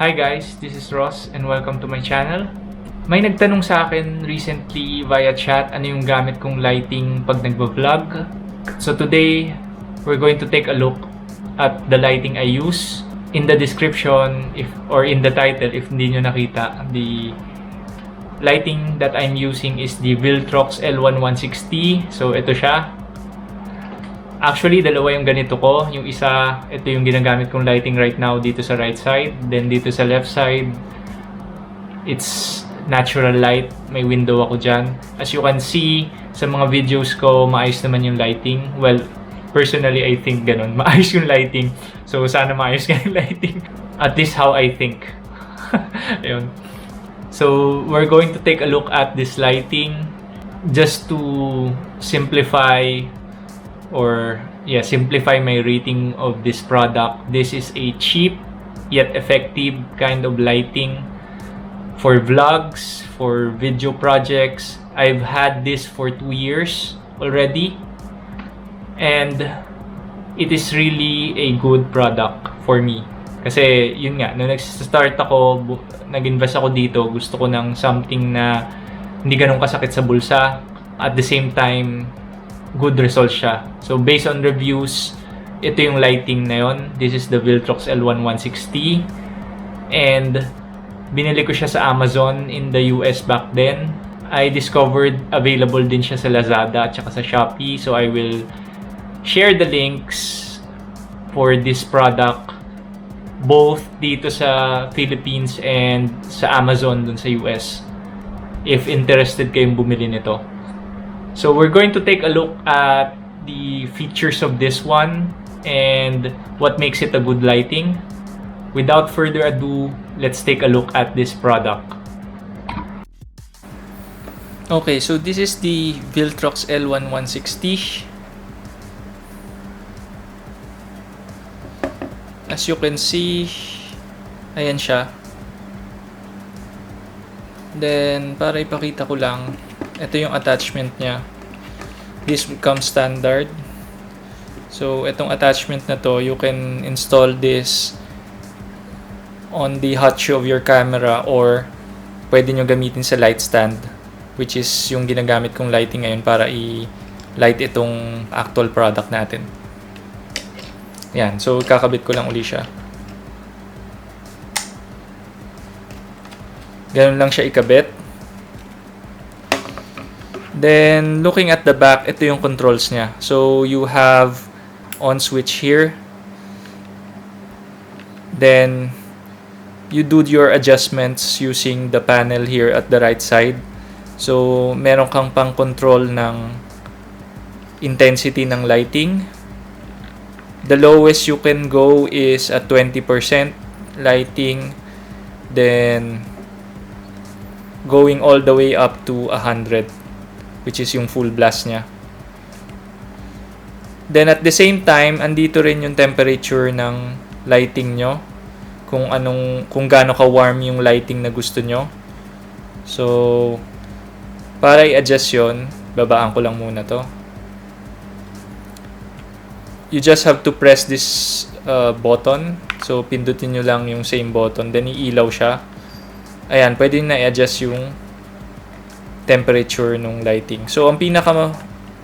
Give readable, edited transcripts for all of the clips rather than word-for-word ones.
Hi guys, this is Ross and welcome to my channel. May nagtanong sa akin recently via chat ano yung gamit kong lighting pag nagbo-vlog. So today, we're going to take a look at the lighting I use. In the description or in the title, if hindi nyo nakita, the lighting that I'm using is the Viltrox L116T. So ito siya. Actually, dalawa yung ganito ko. Yung isa, ito yung ginagamit kong lighting right now dito sa right side. Then dito sa left side, it's natural light. May window ako dyan. As you can see, sa mga videos ko, maayos naman yung lighting. Well, personally, I think ganun. Maayos yung lighting. So, sana maayos nga yung lighting. At least how I think. Ayun. So, we're going to take a look at this lighting just to simplify my rating of this product. This is a cheap yet effective kind of lighting for vlogs, for video projects. I've had this for 2 years already, and it is really a good product for me. Kasi yun nga, nung nag-start ako, nag-invest ako dito, gusto ko ng something na hindi ganun kasakit sa bulsa. At the same time, good results siya. So based on reviews, ito yung lighting na yun. This is the Viltrox L116T. And binili ko siya sa Amazon in the US back then. I discovered available din siya sa Lazada at saka sa Shopee. So I will share the links for this product both dito sa Philippines and sa Amazon dun sa US if interested kayong bumili nito. So we're going to take a look at the features of this one and what makes it a good lighting. Without further ado, let's take a look at this product. Okay, so this is the Viltrox L116T. As you can see, ayan siya. Then, para ipakita ko lang, ito yung attachment niya. This comes standard. So, itong attachment na to, you can install this on the hot shoe of your camera or pwede nyo gamitin sa light stand, which is yung ginagamit kong lighting ngayon para i-light itong actual product natin. Yan. So, kakabit ko lang uli siya. Ganun lang siya ikabit. Then, looking at the back, ito yung controls niya. So, you have on switch here. Then, you do your adjustments using the panel here at the right side. So, meron kang pang control ng intensity ng lighting. The lowest you can go is at 20% lighting. Then, going all the way up to 100. Which is yung full blast niya. Then at the same time, andito rin yung temperature ng lighting nyo. Kung gaano ka warm yung lighting na gusto nyo. So, para i-adjust yun, babaan ko lang muna to. You just have to press this button. So, pindutin nyo lang yung same button. Then, iilaw siya. Ayan, pwede na i-adjust yung temperature nung lighting. So, ang pinaka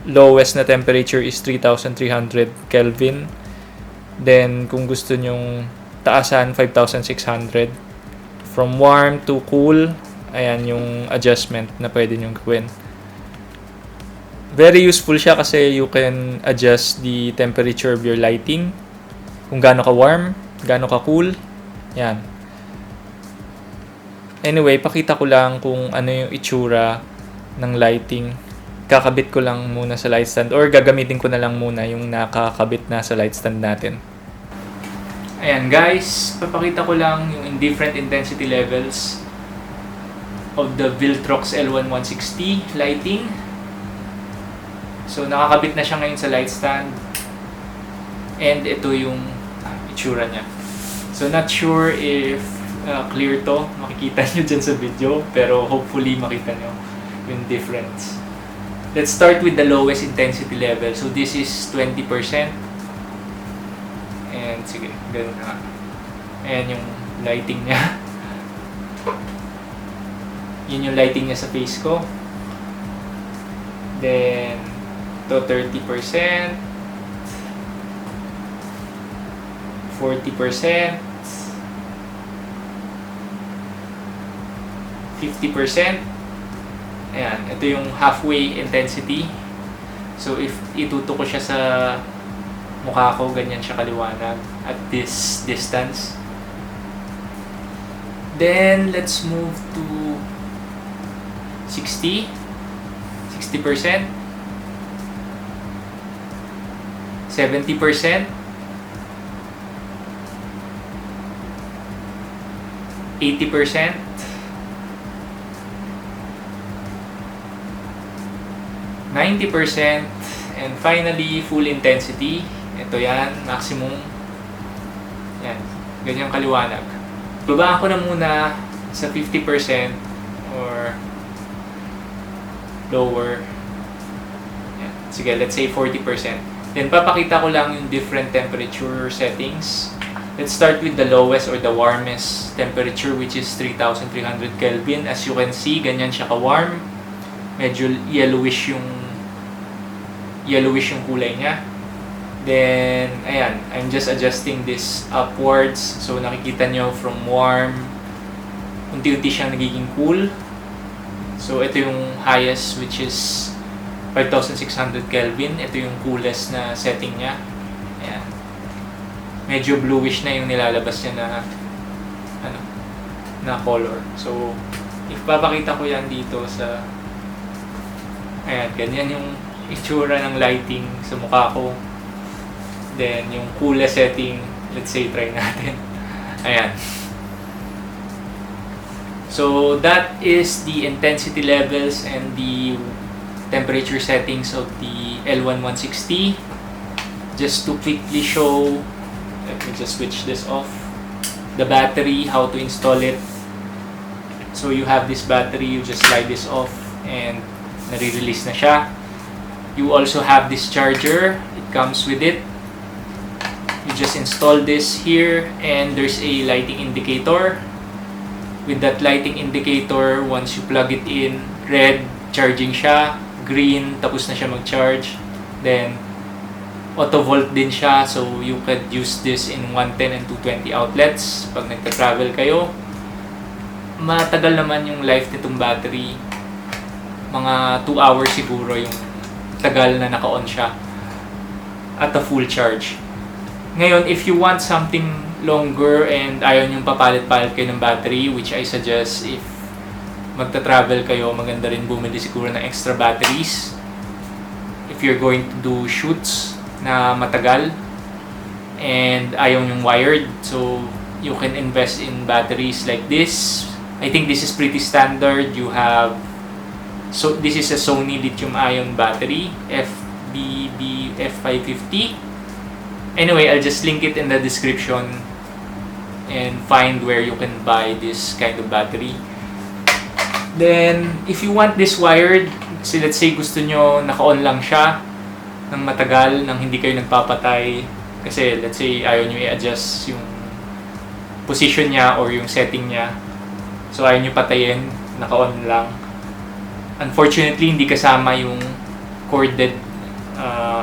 lowest na temperature is 3,300 Kelvin. Then, kung gusto nyong taasan, 5,600. From warm to cool, ayan yung adjustment na pwede nyong gawin. Very useful siya kasi you can adjust the temperature of your lighting. Kung gaano ka warm, gaano ka cool. Yan. Anyway, pakita ko lang kung ano yung itsura ng lighting. Kakabit ko lang muna sa light stand or gagamitin ko na lang muna yung nakakabit na sa light stand natin. Ayan guys, papakita ko lang yung different intensity levels of the Viltrox L116T lighting. So nakakabit na siya ngayon sa light stand. And ito yung itsura niya. So not sure if clear to, makikita nyo dyan sa video, pero hopefully makita nyo yung difference. Let's start with the lowest intensity level. So this is 20%. And sige, ganun na. Ayan yung lighting niya. Yun yung lighting niya sa face ko. Then, to 30%, 40%, 50%. Ayan, ito yung halfway intensity. So, if ituto ko siya sa mukha ko, ganyan siya kaliwanag at this distance. Then, let's move to 60%, 70%, 80%, 90%, and finally, full intensity. Ito yan, maximum. Yan, ganyang kaliwanag. Babaan ko na muna sa 50% or lower. Yan. Sige, let's say 40%. Then, papakita ko lang yung different temperature settings. Let's start with the lowest or the warmest temperature, which is 3,300 Kelvin. As you can see, ganyan siya ka-warm. Medyo yellowish yung kulay niya. Then, ayan, I'm just adjusting this upwards. So, nakikita nyo from warm, unti-unti siyang nagiging cool. So, ito yung highest, which is 5,600 Kelvin. Ito yung coolest na setting niya. Ayan. Medyo bluish na yung nilalabas niya na color. So, if papakita ko yan dito sa... Ayan, ganyan yung itsura ng lighting sa mukha ko. Then, yung coolest setting, let's say, try natin. Ayan. So, that is the intensity levels and the temperature settings of the L116T. Just to quickly show, let me just switch this off. The battery, how to install it. So, you have this battery, you just slide this off and nare-release na siya. You also have this charger, it comes with it. You just install this here and there's a lighting indicator. With that lighting indicator, once you plug it in, red, charging siya, green, tapos na siya mag-charge. Then, auto volt din siya, so you could use this in 110 and 220 outlets pag nagta-travel kayo. Matagal naman yung life nitong battery. Mga 2 hours siguro yung tagal na naka-on siya at a full charge. Ngayon, if you want something longer and ayaw nyong papalit-palit kayo ng battery, which I suggest if magta-travel kayo, maganda rin bumili siguro ng extra batteries. If you're going to do shoots na matagal and ayaw nyong wired, so you can invest in batteries like this. I think this is pretty standard. You have... So, this is a Sony lithium-ion battery, F550. Anyway, I'll just link it in the description and find where you can buy this kind of battery. Then, if you want this wired, so let's say gusto nyo naka-on lang siya ng matagal, nang hindi kayo nagpapatay. Kasi, let's say, ayaw nyo i-adjust yung position niya or yung setting niya. So, ayaw nyo patayin, naka-on lang. Unfortunately, hindi kasama yung corded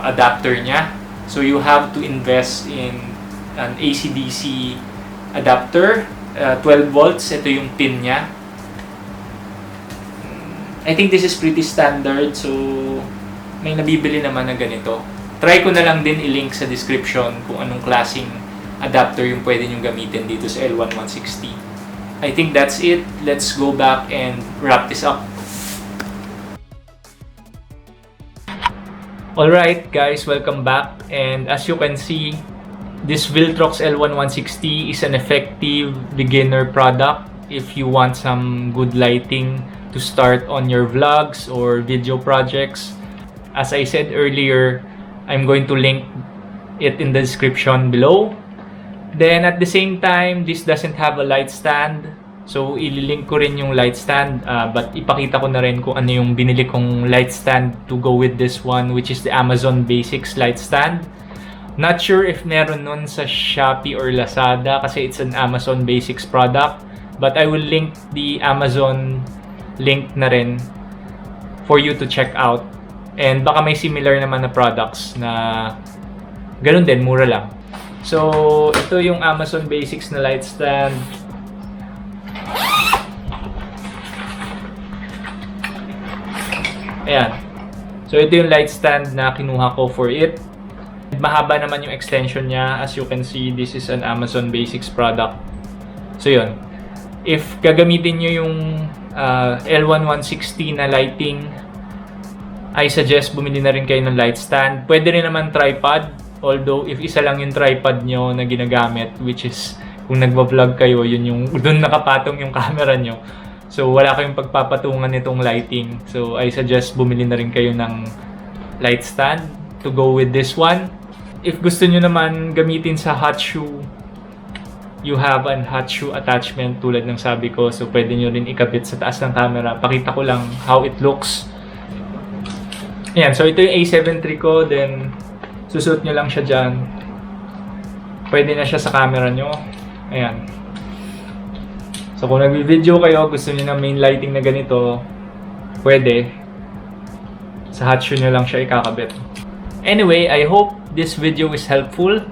adapter niya. So, you have to invest in an AC-DC adapter. 12 volts, ito yung pin niya. I think this is pretty standard. So, may nabibili naman na ganito. Try ko na lang din i-link sa description kung anong klaseng adapter yung pwede nyong gamitin dito sa L116T. I think that's it. Let's go back and wrap this up. Alright guys, welcome back, and as you can see, this Viltrox L116T is an effective beginner product if you want some good lighting to start on your vlogs or video projects. As I said earlier, I'm going to link it in the description below. Then at the same time, this doesn't have a light stand. So, ililink ko rin yung light stand, but ipakita ko na rin kung ano yung binili kong light stand to go with this one, which is the Amazon Basics light stand. Not sure if meron nun sa Shopee or Lazada kasi it's an Amazon Basics product. But I will link the Amazon link na rin for you to check out. And baka may similar naman na products na ganun din, mura lang. So, ito yung Amazon Basics na light stand. Ayan. So, ito yung light stand na kinuha ko for it. Mahaba naman yung extension niya. As you can see, this is an Amazon Basics product. So, yun. If gagamitin nyo yung L116T na lighting, I suggest bumili na rin kayo ng light stand. Pwede rin naman tripod. Although, if isa lang yung tripod nyo na ginagamit, which is kung nagba-vlog kayo, yun yung doon nakapatong yung camera nyo. So, wala kayong pagpapatungan nitong lighting. So, I suggest bumili na rin kayo ng light stand to go with this one. If gusto nyo naman gamitin sa hot shoe, you have an hot shoe attachment tulad ng sabi ko. So, pwede nyo rin ikabit sa taas ng camera. Pakita ko lang how it looks. Ayan, so ito yung A7 III ko. Then, susuot nyo lang siya dyan. Pwede na siya sa camera nyo. Ayan. So, kung nag-video kayo, gusto nyo ng main lighting na ganito, pwede. Sa hot shoe nyo lang siya ikakabit. Anyway, I hope this video is helpful.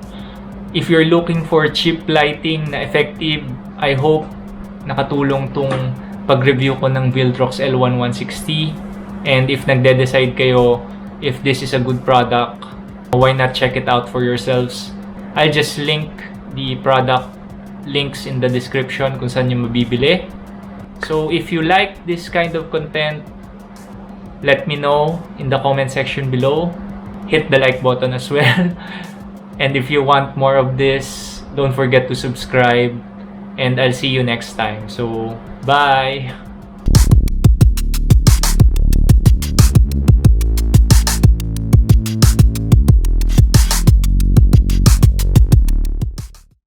If you're looking for cheap lighting na effective, I hope nakatulong tong pag-review ko ng Viltrox L116T. And if nagde-decide kayo if this is a good product, why not check it out for yourselves? I'll just link the product links in the description kung saan nyo mabibili. So if you like this kind of content, let me know in the comment section below. Hit the like button as well. And if you want more of this, don't forget to subscribe. And I'll see you next time. So, bye!